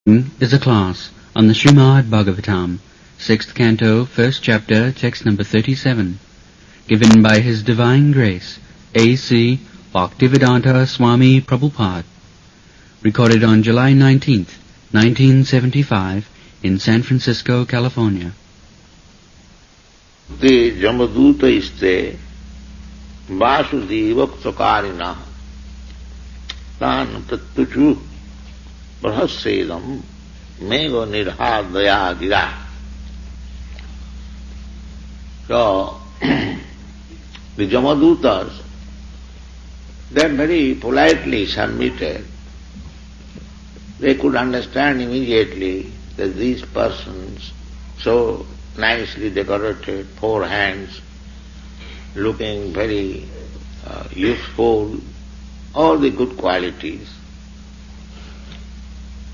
Is a class on the Srimad Bhagavatam, 6th Canto, 1st Chapter, text number 37, given by His Divine Grace, A.C. Bhaktivedanta Swami Prabhupada, recorded on July 19th, 1975, in San Francisco, California. The Jamaduta iste Vasudeva Sakarina Tan Tattuchu Prahassedam Mego Nirhadaya Dira. So, the Jamadutas, they very politely submitted. They could understand immediately that these persons, so nicely decorated, 4 hands, looking very useful, all the good qualities.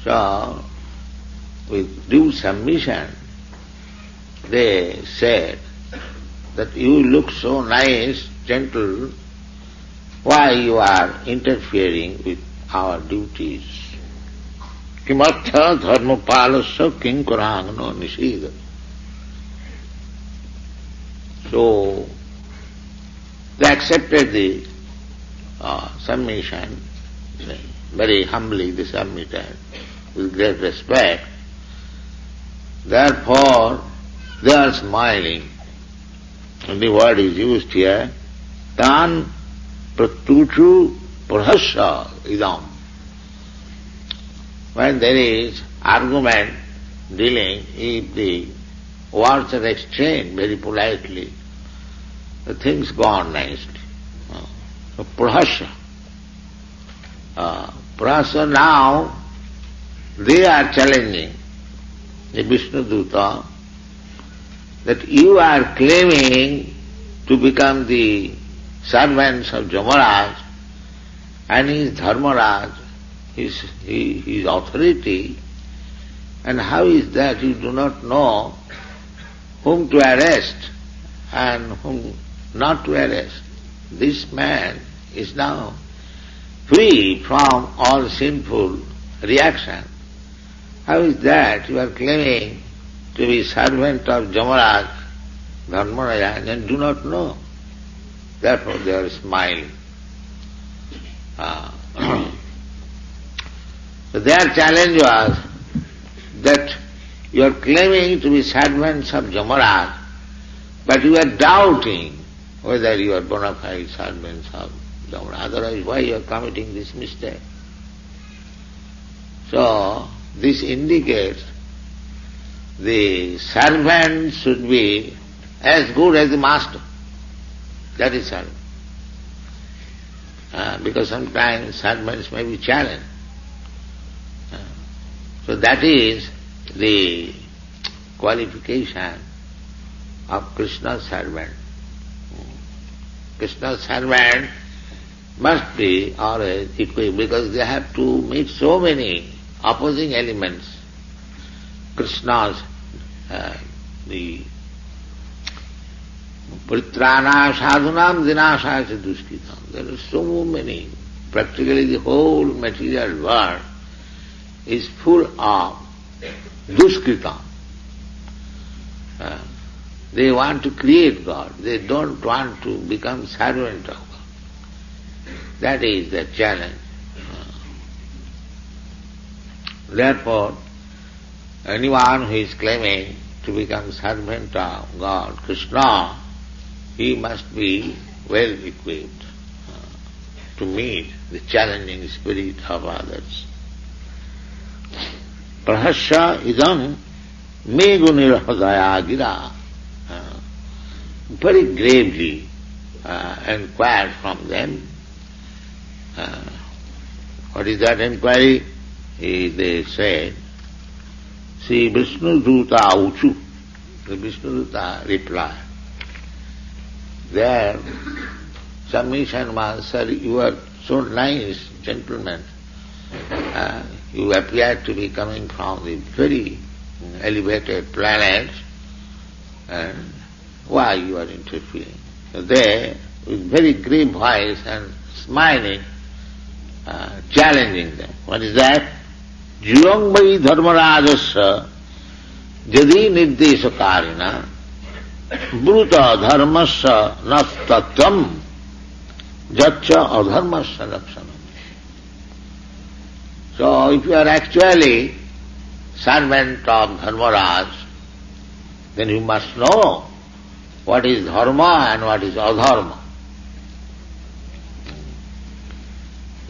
So, with due submission, they said that you look so nice, gentle, why you are interfering with our duties? Kimartha dharma palasya kinkarangno nishida. So, they accepted the submission, very humbly they submitted, with great respect. Therefore, they are smiling. And the word is used here, tan pratuchu prahasya idam. When there is argument dealing, if the words are exchanged very politely, the things go on nicely. So prahasya. Prahasya now, they are challenging the Vishnu Duta that you are claiming to become the servants of Yamaraj and he is Dharmaraj, his authority, and how is that you do not know whom to arrest and whom not to arrest? This man is now free from all sinful reaction. How is that you are claiming to be servant of Yamaraj, Dharmaraja, and do not know? Therefore they are smiling. So their challenge was that you are claiming to be servants of Yamaraj, but you are doubting whether you are bona fide servants of Yamaraj. Otherwise, why you are committing this mistake? So, this indicates the servant should be as good as the master. That is servant. Because sometimes servants may be challenged. So that is the qualification of Krishna's servant. Krishna's servant must be always equipped because they have to meet so many opposing elements. Krishna's the Paritrana sadhunam dinashaya duskritam. There are so many. Practically the whole material world is full of duskritam. They want to create God. They don't want to become servant of God. That is the challenge. Therefore, anyone who is claiming to become servant of God, Krishna, he must be well equipped to meet the challenging spirit of others. Prahasya idam megunirhadaya gira. Very gravely inquired from them. What is that inquiry? They said, see Vishnu Duta Uchu. The Vishnu Duta replied. Their submission was, sir, you are so nice, gentlemen. You appear to be coming from the very elevated planets, and why you are interfering? So they, with very grave voice and smiling, challenging them. What is that? Jivang vai dharmarajasya jadi nirdeshakarina bruta dharmasya nastatvam jatcha adharmasya lakshanam. So if you are actually servant of Dharmaraj, then you must know what is dharma and what is adharma.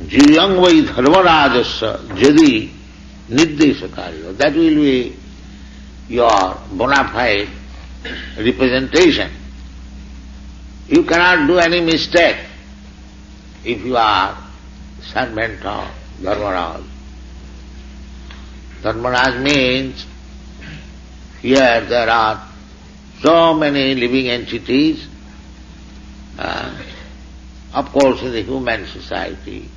Jivang vai dharmarajasya jadi nirdeshakarya. That will be your bona fide representation. You cannot do any mistake if you are servant of Dharmaraj. Dharmaraj means here there are so many living entities. Of course, in the human society,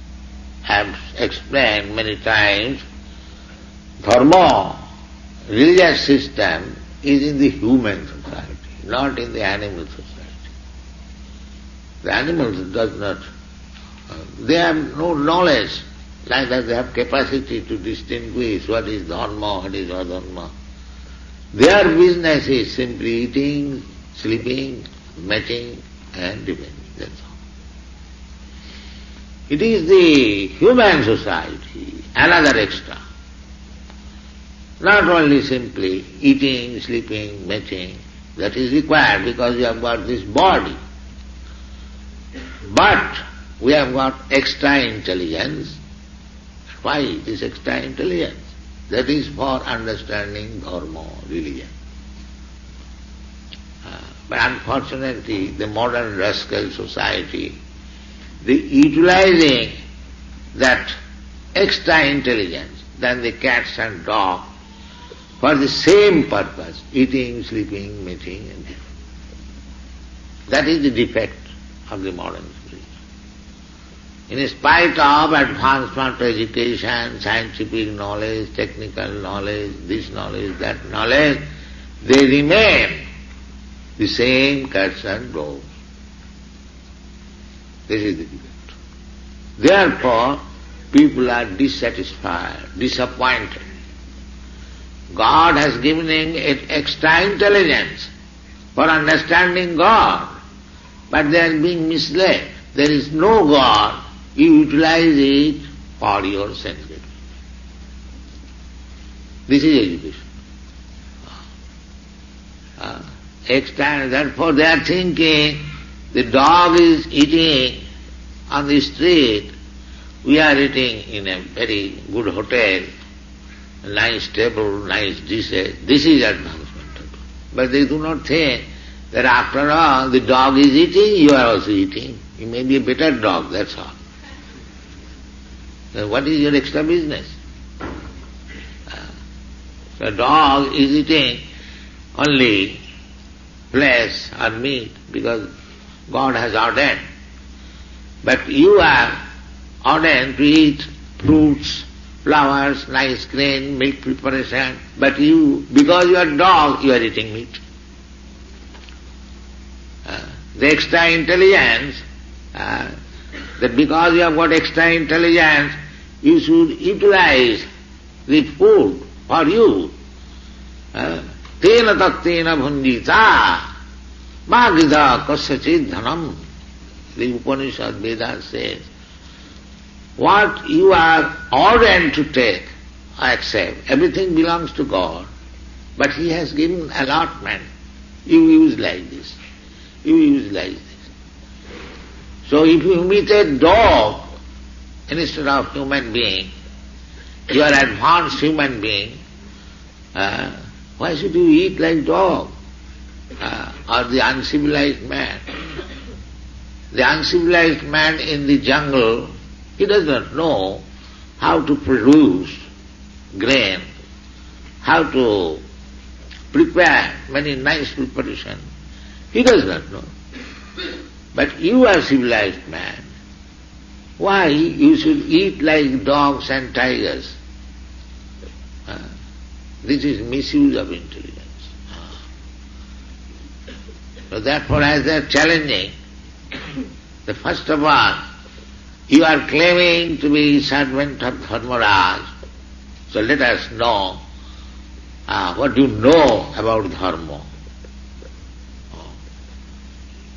I have explained many times, dharma, religious system, is in the human society, not in the animal society. The animals does not, they have no knowledge, like that they have capacity to distinguish what is dharma, what is adharma. Their business is simply eating, sleeping, mating and defending, that's all. It is the human society, another extra. Not only simply eating, sleeping, mating, that is required because you have got this body. But we have got extra intelligence. Why this extra intelligence? That is for understanding dharma, religion. But unfortunately, the modern rascal society, they utilizing that extra intelligence than the cats and dogs for the same purpose, eating, sleeping, mating, and that is the defect of the modern spirit. In spite of advancement of education, scientific knowledge, technical knowledge, this knowledge, that knowledge, they remain the same cats and dogs. This is the defect. Therefore, people are dissatisfied, disappointed. God has given him extra intelligence for understanding God, but they are being misled. There is no God, you utilize it for your sense gratification. This is education. Therefore they are thinking the dog is eating on the street, we are eating in a very good hotel, nice table, nice dishes. This is advancement. But they do not think that after all the dog is eating, you are also eating. You may be a better dog, that's all. Then what is your extra business? The dog is eating only flesh or meat because God has ordained. But you are ordained to eat fruits, flowers, nice grain, milk preparation, but you, because you are dog, you are eating meat. The extra intelligence, that because you have got extra intelligence, you should utilize the food for you. Tena tattena bhunjita magidha kasyachid dhanam. The Upanishad Veda says, what you are ordained to take, accept. Everything belongs to God, but He has given allotment. You use like this. You use like this. So if you meet a dog instead of human being, you are advanced human being, why should you eat like dog? Or the uncivilized man? The uncivilized man in the jungle, he does not know how to produce grain, how to prepare many nice preparation. He does not know. But you are civilized man. Why you should eat like dogs and tigers? This is misuse of intelligence. So therefore, as they are challenging, the first of all, you are claiming to be servant of Dharmaraj, So let us know what you know about dharma.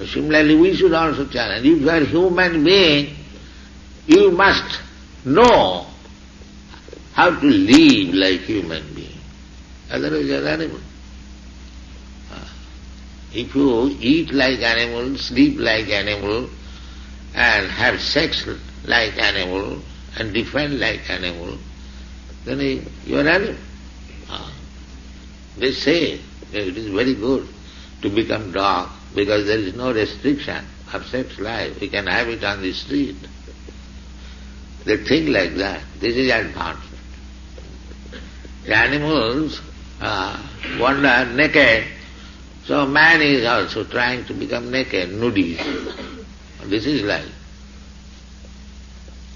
Similarly, we should also challenge. If you are a human being, you must know how to live like human being. Otherwise you are animal. If you eat like animal, sleep like animal, and have sex like animal, and defend like animal, then you are animal. They say that it is very good to become dog because there is no restriction of sex life. We can have it on the street. They think like that. This is advancement. The animals wander naked, so man is also trying to become naked, nudist. This is life.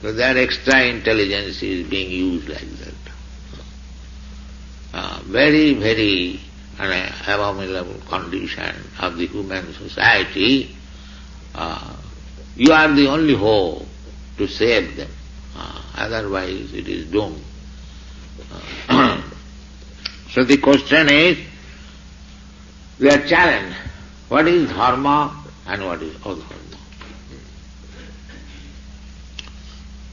So their extra intelligence is being used like that. Very, very abominable condition of the human society. You are the only hope to save them. Otherwise it is doomed. So the question is, we are challenged, what is dharma and what is adharma?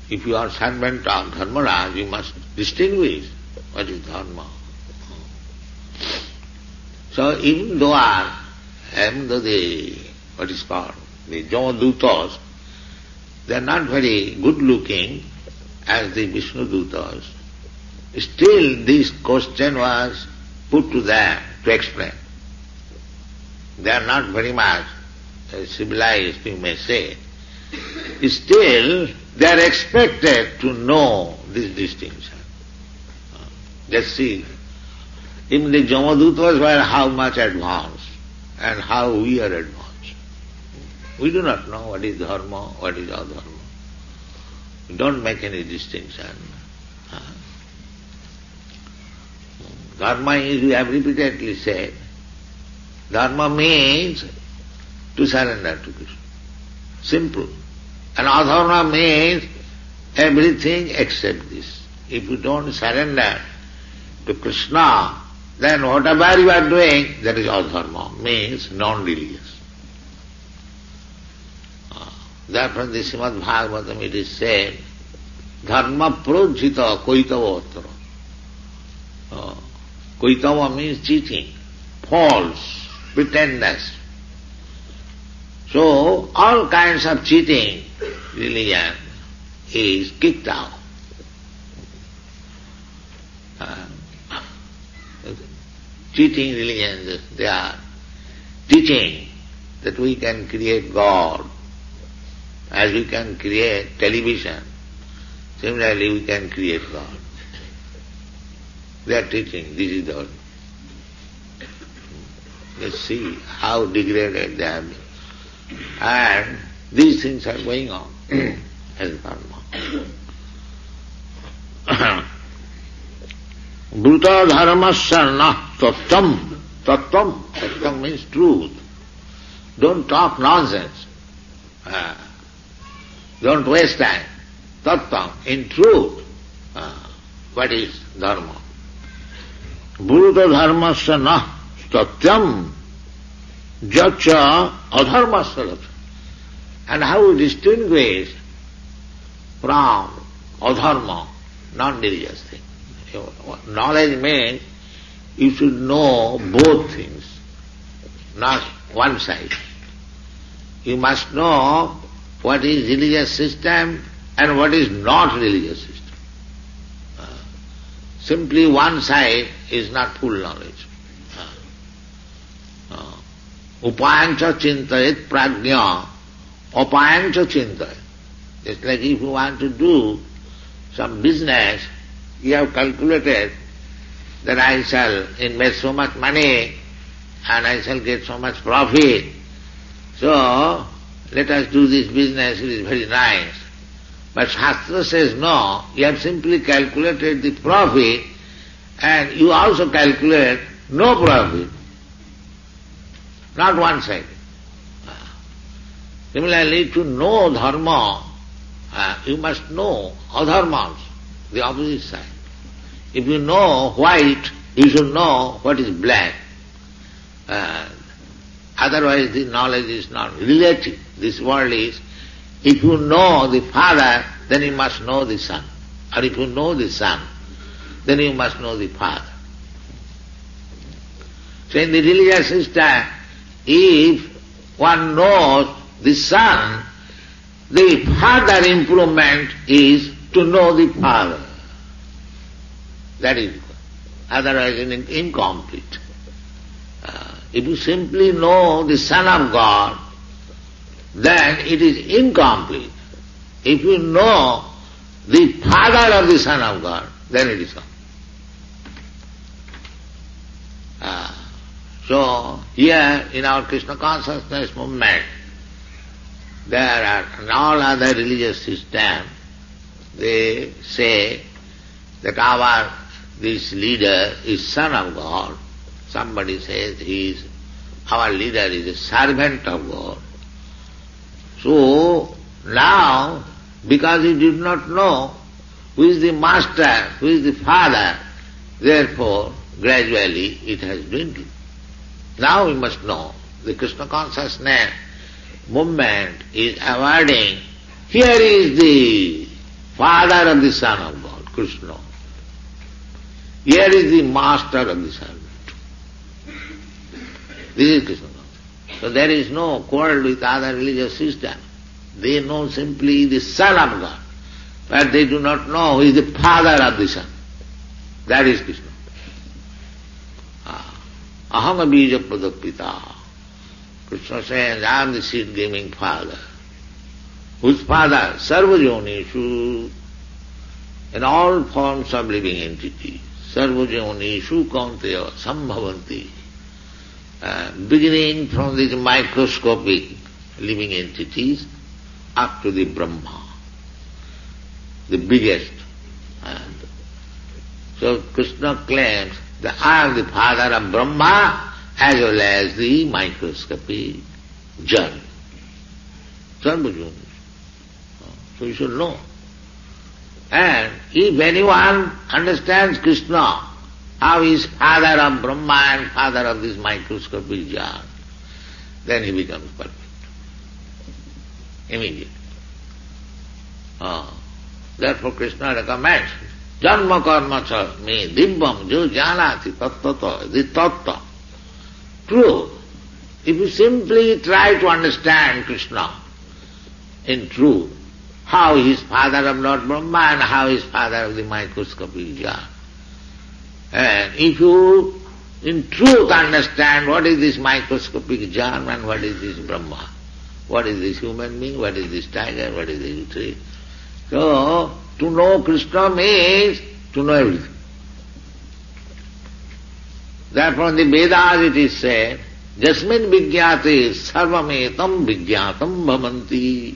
If you are servant of Dharmaraj, you must distinguish what is dharma. So even though the, what is called, the Jamadutas, they are not very good looking as the Vishnu Dutas, still this question was put to them to explain. They are not very much civilized, you may say. Still, they are expected to know this distinction. Just see, even the Jamadutas were how much advanced and how we are advanced. We do not know what is dharma, what is adharma. We don't make any distinction. Dharma is, we have repeatedly said, dharma means to surrender to Krishna. Simple. And adharma means everything except this. If you don't surrender to Krishna, then whatever you are doing, that is adharma, means non-religious. Therefore in the Srimad Bhagavatam it is said, dharma projita koitavottara. Koitava means cheating, false, pretenders. So all kinds of cheating religion is kicked out. Cheating religions, they are teaching that we can create God, as we can create television. Similarly, we can create God. They are teaching, this is the... Let's see how degraded they have been. And these things are going on as dharma. Bhuta dharmasya na tattam. Tattam. Tattam means truth. Don't talk nonsense. Don't waste time. Tattam, in truth. What is dharma? Bhuta dharmasya na tatyam jacha adharmasya laksha. And how we distinguish from adharma, non-religious thing. Knowledge means you should know both things, not one side. You must know what is religious system and what is not religious system. Simply one side is not full knowledge. Upayancha chintayet prajna, upayancha chintayet. Just like if you want to do some business, you have calculated that I shall invest so much money and I shall get so much profit. So, let us do this business, it is very nice. But Shastra says no, you have simply calculated the profit and you also calculate no profit. Not one side. Similarly, to know dharma, you must know adharma, the opposite side. If you know white, you should know what is black. Otherwise the knowledge is not relative. This world is, if you know the Father, then you must know the Son. Or if you know the Son, then you must know the Father. So in the religious system, if one knows the Son, the further improvement is to know the Father. That is, otherwise incomplete. If you simply know the Son of God, then it is incomplete. If you know the Father of the Son of God, then it is complete. So here in our Krishna consciousness movement, there are in all other religious systems, they say that this leader is Son of God. Somebody says our leader is a servant of God. So now, because he did not know who is the master, who is the father, therefore gradually it has dwindled. Now we must know the Krishna consciousness movement is awarding, here is the father of the Son of God, Krishna. Here is the master of the servant. This is Krishna consciousness. So there is no quarrel with other religious systems. They know simply the Son of God, but they do not know who is the father of the Son. That is Krishna. Aham bija pradapita. Krishna says, I am the seed-giving father. Whose father? Sarvajonishu, in all forms of living entities. Sarvajonishu kaunteya sambhavanti. Beginning from these microscopic living entities up to the Brahma, the biggest. And so Krishna claims that I am the father of Brahma as well as the microscopic germ. Sarvajuna. So you should know. And if anyone understands Krishna, how he is father of Brahma and father of this microscopic germ, then he becomes perfect. Immediately. Therefore Krishna recommends, Janma karma cha me dibbam jo janati tattata, the tattva. True. If you simply try to understand Krishna in truth, how he is father of Lord Brahma and how he is father of the microscopic germ, and if you in truth understand what is this microscopic germ and what is this Brahma, what is this human being, what is this tiger, what is this tree. So, to know Krishna means to know everything. Therefore in the Vedas it is said, Jasmin vigyate sarvametam vigyatam bhavanti.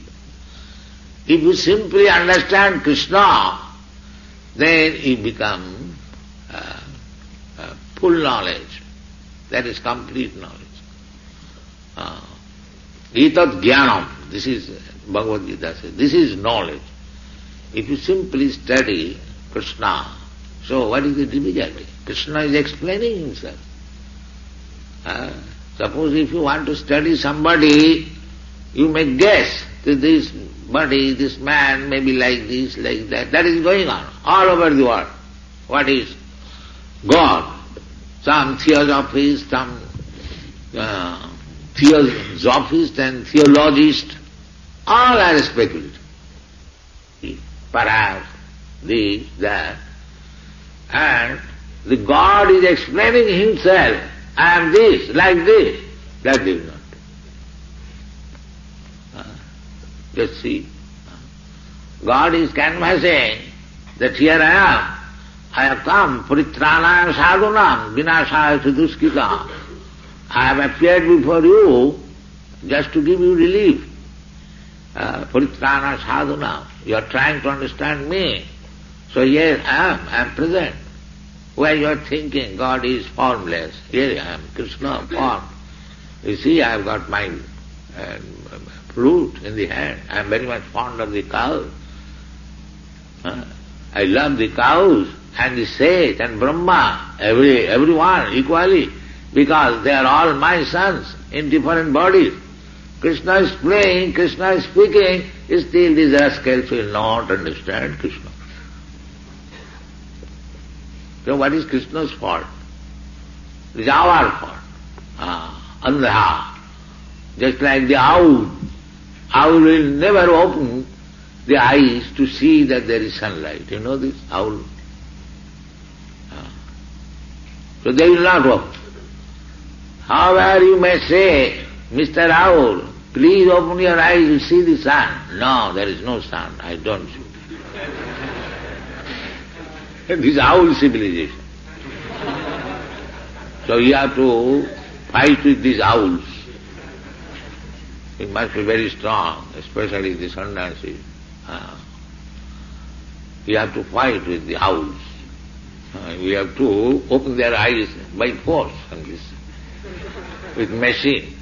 If you simply understand Krishna, then you become full knowledge. That is complete knowledge. Etat jnanam, this is Bhagavad Gita says, this is knowledge. If you simply study Krishna, so what is the difficulty? Krishna is explaining himself. Suppose if you want to study somebody, you may guess that this body, this man may be like this, like that. That is going on all over the world. What is God? Some theosophist, some theosophist and theologist, all are speculative. Perhaps this, that. And the God is explaining himself, I am this, like this. That they will not do. Just see. God is canvassing that here I have come, paritranaya sadhunam, vinashaya duskita. I have appeared before you just to give you relief. Paritranaya sadhunam. You are trying to understand me. So here I am present. Where you are thinking God is formless, here I am, Krishna form. You see, I have got my flute in the hand. I am very much fond of the cows. I love the cows. and the sage and Brahma, everyone equally, because they are all my sons in different bodies. Krishna is playing, Krishna is speaking, still these rascals will not understand Krishna. So what is Krishna's fault? It is our fault. Andha. Just like the owl. Owl will never open the eyes to see that there is sunlight. You know this? Owl. So they will not open. However you may say, Mr. Owl, please open your eyes to see the sun. No, there is no sun. I don't see. This is owl civilization. So you have to fight with these owls. It must be very strong, especially the sannyasis. You have to fight with the owls. You have to open their eyes by force and this, with machine.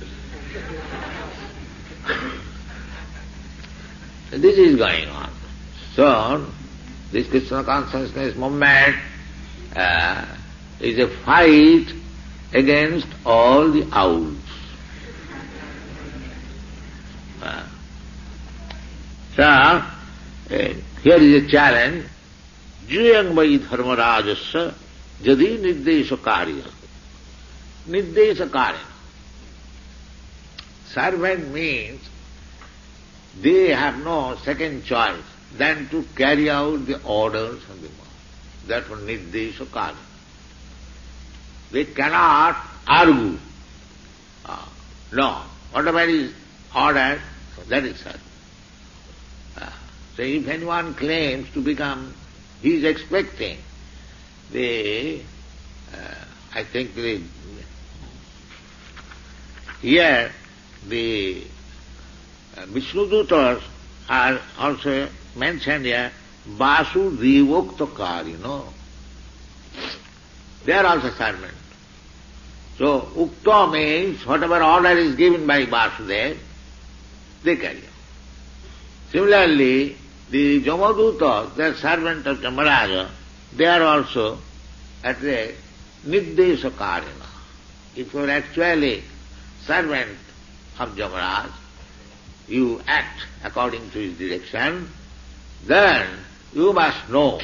This is going on. So, this Krishna consciousness movement is a fight against all the owls. So, here is a challenge. Juyang vai dharmarajasya jadi nirdesha karya. Nirdesha karya. Servant means they have no second choice than to carry out the orders of the master. That's what nirdesha karya. They cannot argue. No. Whatever is ordered, that is such. So if anyone claims to become, he is expecting I think here the Vishnudutas are also mentioned here, Vasudevoktakar, They are also servants. So, Ukta means whatever order is given by Vasudeva, they carry out. Similarly, the Jamadutas, they are servants of Yamaraja, they are also at the Nirdesha Karina. If you are actually servant of Yamaraj, you act according to his direction, then you must know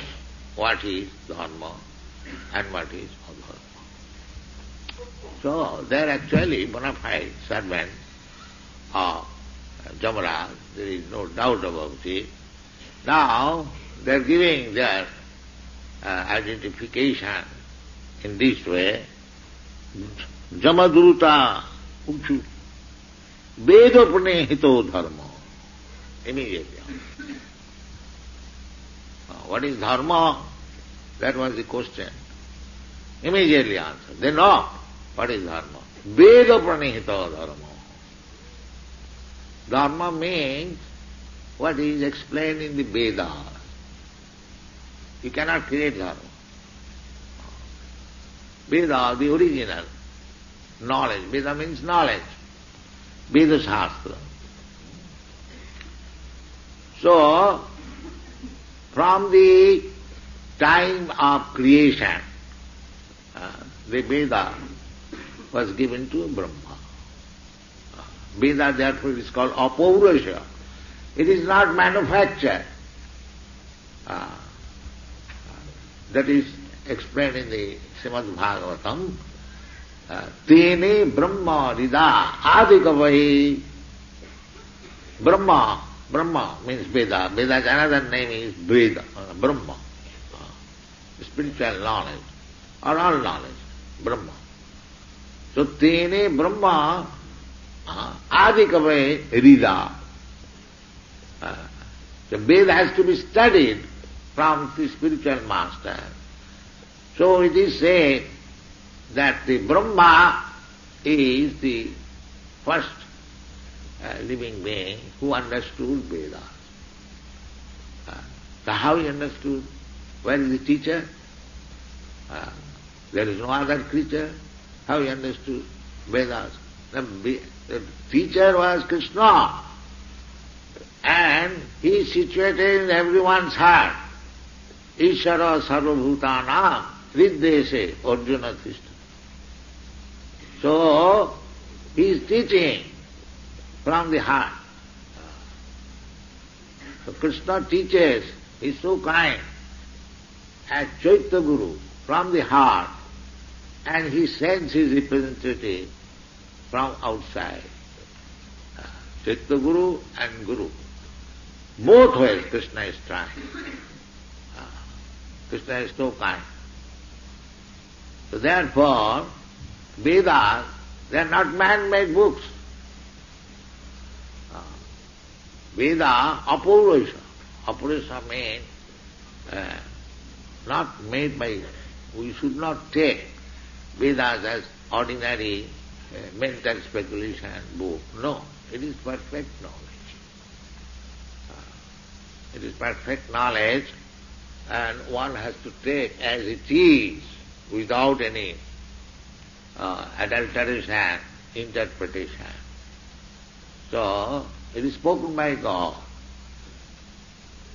what is dharma and what is adharma. So they are actually bona fide servants of Yamaraj, there is no doubt about it. Now they are giving their identification in this way. Jamadruta Uchu Vedapane Hito Dharma. Immediately. What is dharma? That was the question. Immediately answered. They know what is dharma. Vedapane Hito Dharma. Dharma means what is explained in the Vedas. You cannot create dharma. Veda, the original knowledge. Veda means knowledge. Veda Shastra. So, from the time of creation, the Veda was given to Brahma. Veda therefore is called Apaurusha. It is not manufactured. That is explained in the Srimad Bhagavatam. Tene Brahma Rida Adikavahi. Brahma means Veda. Veda's another name is Veda, Brahma. Spiritual knowledge, or all knowledge, Brahma. So Tene Brahma Adikavahi Rida. The Veda has to be studied from the spiritual master. So it is said that the Brahma is the first living being who understood Vedas. So how he understood? Where is the teacher? There is no other creature. How he understood Vedas? The teacher was Krishna, and he is situated in everyone's heart. Ishara sarvabhutanam riddeshe Arjuna Tishta. So, he is teaching from the heart. So Krishna teaches, he is so kind, as Chaitya Guru from the heart, and he sends his representative from outside. Chaitya Guru and Guru. Both ways Krishna is trying. Krishna is so kind. So therefore, Vedas, they are not man-made books. Veda, apurusha. Apurusha means not made by, we should not take Vedas as ordinary mental speculation book. No, it is perfect knowledge. It is perfect knowledge, and one has to take as it is without any adulteration, interpretation. So, it is spoken by God.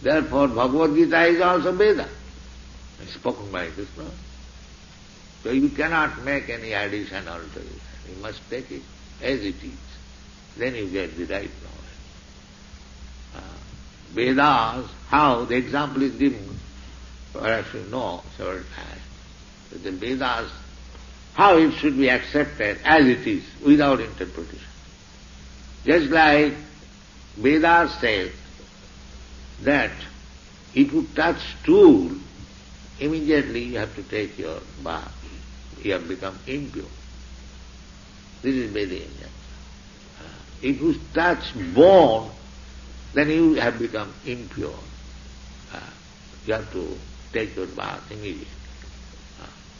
Therefore, Bhagavad Gita is also Veda. It is spoken by Krishna. So you cannot make any addition or alteration. You must take it as it is. Then you get the right knowledge. Vedas, how? The example is given, perhaps you know several times. That the Vedas, how it should be accepted as it is, without interpretation. Just like Vedas says that if you touch stool, immediately you have to take your bath. You have become impure. This is Vedic. If you touch bone, then you have become impure. You have to take your bath immediately.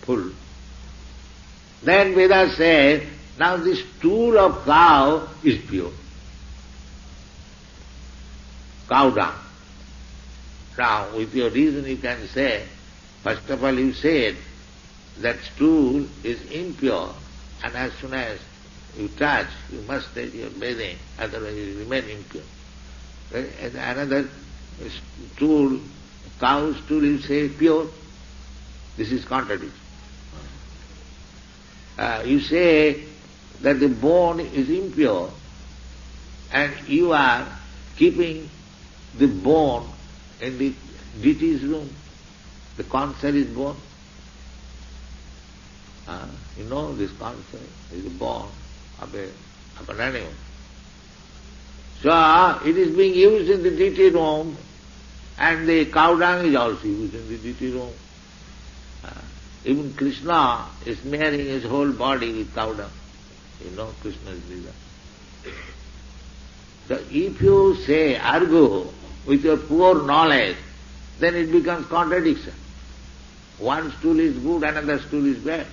Full. Then Vedas says, now this stool of cow is pure. Cow dung. Now, with your reason you can say, first of all you said that stool is impure, and as soon as you touch, you must take your bathing, otherwise you remain impure. And another stool, cow stool, you say pure. This is contradiction. You say that the bone is impure, and you are keeping the bone in the deity's room. The concept is bone. You know this concept is the bone of an animal. So it is being used in the deity room, and the cow dung is also used in the deity room. Even Krishna is smearing his whole body with cow dung. You know Krishna's leela. So if you say, argue with your poor knowledge, then it becomes contradiction. One stool is good, another stool is bad.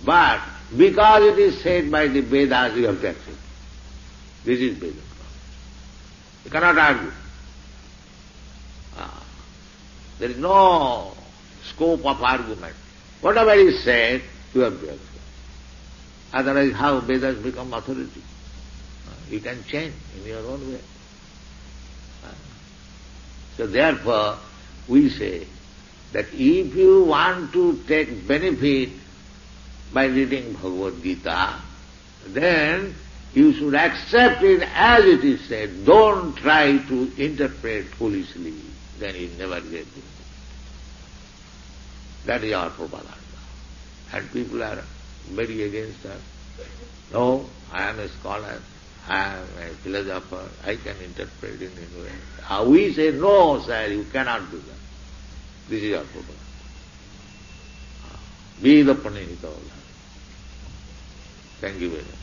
But because it is said by the Vedas, you have to accept. This is Veda. You cannot argue. There is no scope of argument. Whatever is said, you have to accept. Otherwise, how Vedas become authority? You can change in your own way. So therefore, we say that if you want to take benefit by reading Bhagavad Gita, then you should accept it as it is said. Don't try to interpret foolishly. Then you never get it. That is our propaganda. And people are very against us. No, I am a scholar, I am a philosopher, I can interpret in any way. We say, no, sir, you cannot do that. This is our propaganda. Be the Panihita. Thank you very much.